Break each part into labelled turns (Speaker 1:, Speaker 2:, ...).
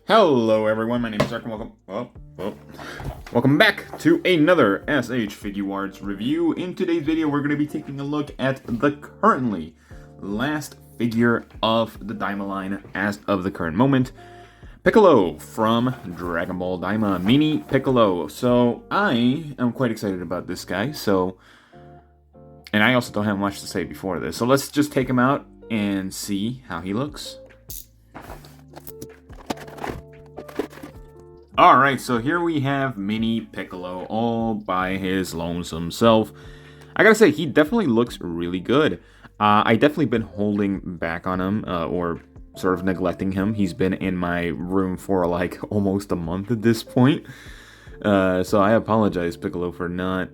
Speaker 1: Hello everyone, my name is Zark and welcome back to another SH Figuarts review. In today's video, we're going to be taking a look at the currently last figure of the DAIMA line as of the current moment. Piccolo from Dragon Ball DAIMA, Mini Piccolo. So I am quite excited about this guy, and I also don't have much to say before this. So let's just take him out and see how he looks. Alright, so here we have Mini Piccolo all by his lonesome self. I gotta say, he definitely looks really good. I definitely been holding back on him, or sort of neglecting him. He's been in my room for like almost a month at this point. So I apologize, Piccolo, for not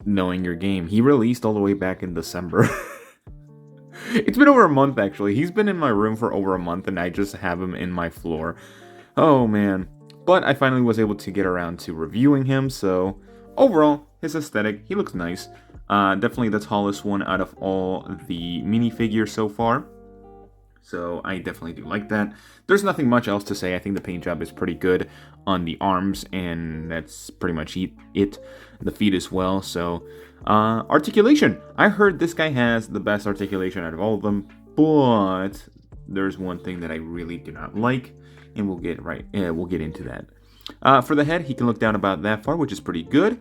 Speaker 1: knowing your game. He released all the way back in December. It's been over a month, actually. He's been in my room for over a month, and I just have him in my floor. Oh, man. But I finally was able to get around to reviewing him, so overall, his aesthetic, he looks nice. Definitely the tallest one out of all the minifigures so far. So I definitely do like that. There's nothing much else to say. I think the paint job is pretty good on the arms, and that's pretty much it. The feet as well. So articulation. I heard this guy has the best articulation out of all of them, but there's one thing that I really do not like. And we'll get into that. For the head, he can look down about that far, which is pretty good.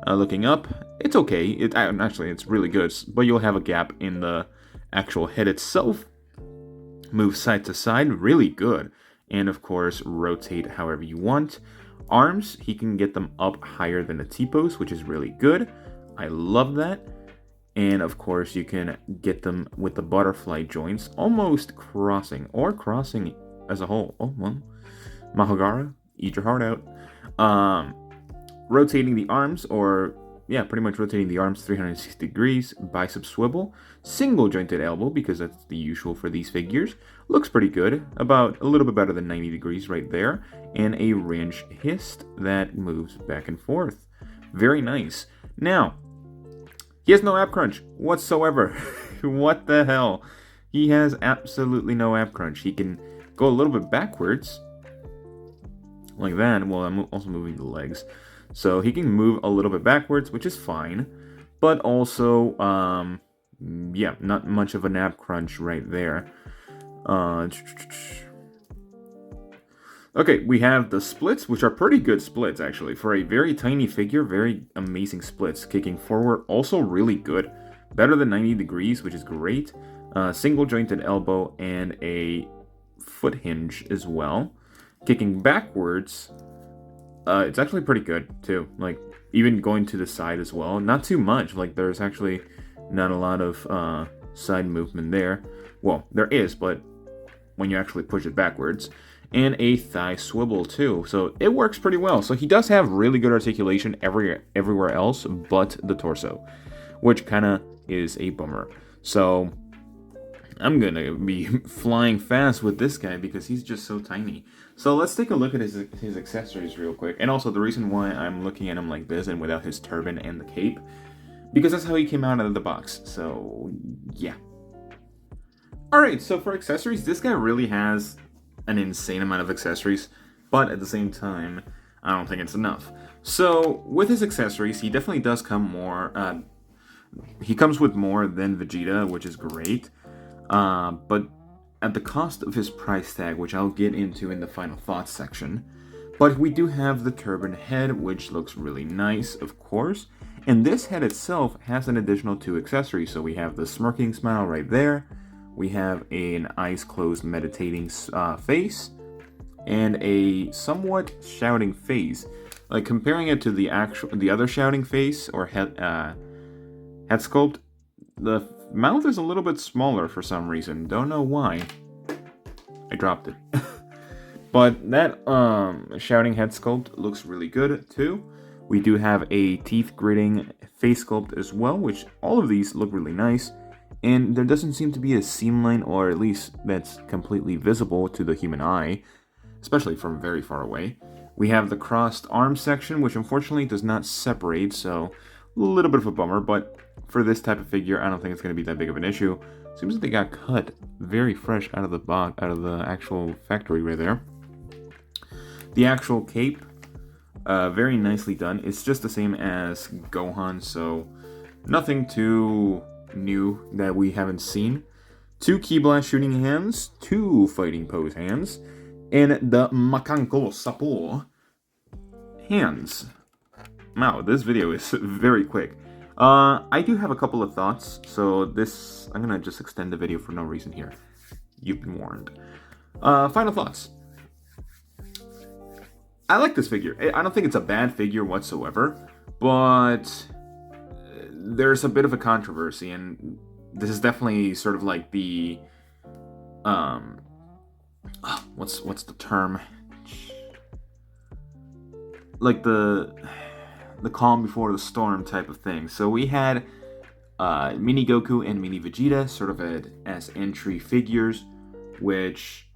Speaker 1: Looking up, it's okay. Actually, it's really good, but you'll have a gap in the actual head itself. Move side to side, really good. And of course, rotate however you want. Arms, he can get them up higher than a T-pose, which is really good. I love that. And of course, you can get them with the butterfly joints, almost crossing as a whole. Oh, well, Mahogara, eat your heart out. Rotating the arms, pretty much rotating the arms 360 degrees, bicep swivel, single jointed elbow, because that's the usual for these figures. Looks pretty good, about a little bit better than 90 degrees right there, and a range hist that moves back and forth. Very nice. Now, he has no ab crunch whatsoever. What the hell? He has absolutely no ab crunch. He can go a little bit backwards, like that. Well, I'm also moving the legs. So he can move a little bit backwards, which is fine. But also, not much of an ab crunch right there. Okay, we have the splits, which are pretty good splits, actually. For a very tiny figure, very amazing splits. Kicking forward, also really good. Better than 90 degrees, which is great. Single jointed elbow and a foot hinge as well. Kicking backwards, it's actually pretty good too. Like, even going to the side as well. Not too much. Like, there's actually not a lot of side movement there. Well, there is, but when you actually push it backwards. And a thigh swivel too. So it works pretty well. So he does have really good articulation everywhere else but the torso, which kind of is a bummer. So I'm gonna be flying fast with this guy because he's just so tiny. So let's take a look at his accessories real quick. And also the reason why I'm looking at him like this and without his turban and the cape, because that's how he came out of the box. So yeah. Alright, so for accessories, this guy really has an insane amount of accessories, but at the same time, I don't think it's enough. So with his accessories, he definitely does come more, he comes with more than Vegeta, which is great. But at the cost of his price tag, which I'll get into in the final thoughts section. But we do have the turban head, which looks really nice, of course. And this head itself has an additional 2 accessories. So we have the smirking smile right there. We have an eyes closed meditating face. And a somewhat shouting face. Like, comparing it to the other shouting face or head sculpt, the mouth is a little bit smaller for some reason. Don't know why. I dropped it. But that shouting head sculpt looks really good too. We do have a teeth gritting face sculpt as well, which all of these look really nice. And there doesn't seem to be a seam line, or at least that's completely visible to the human eye, especially from very far away. We have the crossed arm section, which unfortunately does not separate, so a little bit of a bummer, but for this type of figure, I don't think it's going to be that big of an issue. Seems like they got cut very fresh out of the box, out of the actual factory right there. The actual cape, very nicely done. It's just the same as Gohan, so nothing too new that we haven't seen. 2 Ki Blast shooting hands, 2 fighting pose hands, and the Makanko Sapo hands. Wow, this video is very quick. I do have a couple of thoughts, so I'm gonna just extend the video for no reason here. You've been warned. Final thoughts. I like this figure. I don't think it's a bad figure whatsoever, but there's a bit of a controversy, and this is definitely sort of like the what's the term? Like the calm before the storm type of thing. So we had Mini Goku and Mini Vegeta sort of as entry figures, which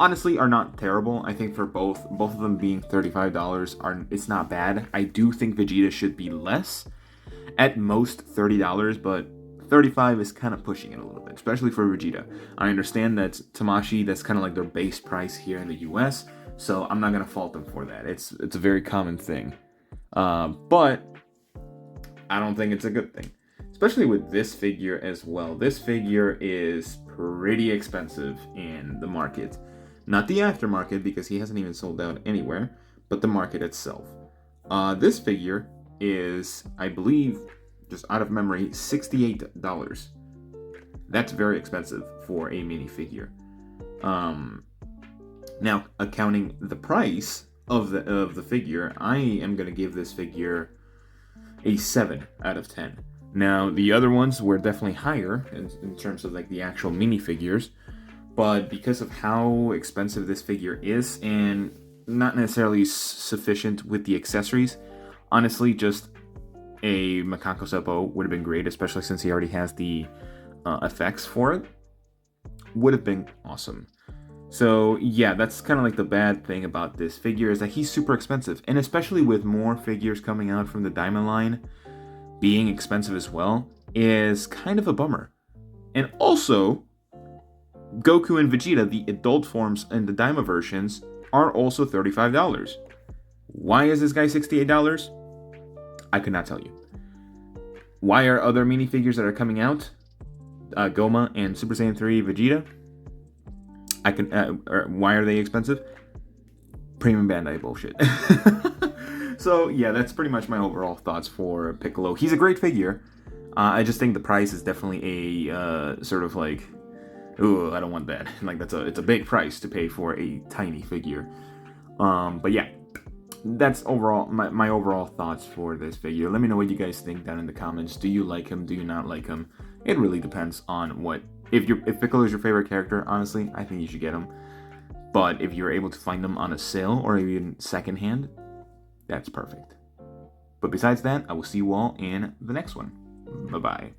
Speaker 1: honestly are not terrible. I think for both of them being $35 it's not bad. I do think Vegeta should be less, at most $30, but 35 is kind of pushing it a little bit, especially for Vegeta. I understand that Tamashii, that's kind of like their base price here in the US, so I'm not gonna fault them for that. It's a very common thing, but I don't think it's a good thing, especially with this figure as well. This figure is pretty expensive in the market. Not the aftermarket, because he hasn't even sold out anywhere, but the market itself. This figure is, I believe, just out of memory, $68. That's very expensive for a minifigure. Now, accounting the price of the figure, I am going to give this figure a 7 out of 10. Now, the other ones were definitely higher in terms of like the actual minifigures, but because of how expensive this figure is and not necessarily sufficient with the accessories, honestly, just a Makanko Seppo would have been great, especially since he already has the effects for it. Would have been awesome. So yeah, that's kind of like the bad thing about this figure, is that he's super expensive, and especially with more figures coming out from the DAIMA line being expensive as well, is kind of a bummer. And also, Goku and Vegeta, the adult forms and the DAIMA versions, are also $35. Why is this guy $68? I could not tell you. Why are other minifigures that are coming out, Goma and Super Saiyan 3 Vegeta, why are they expensive? Premium Bandai bullshit. So yeah, that's pretty much my overall thoughts for Piccolo. He's a great figure. I just think the price is definitely a sort of like, ooh, I don't want that. Like it's a big price to pay for a tiny figure. But yeah, that's overall my overall thoughts for this figure. Let me know what you guys think down in the comments. Do you like him? Do you not like him? It really depends on what. If Piccolo is your favorite character, honestly, I think you should get him. But if you're able to find them on a sale or even secondhand, that's perfect. But besides that, I will see you all in the next one. Bye-bye.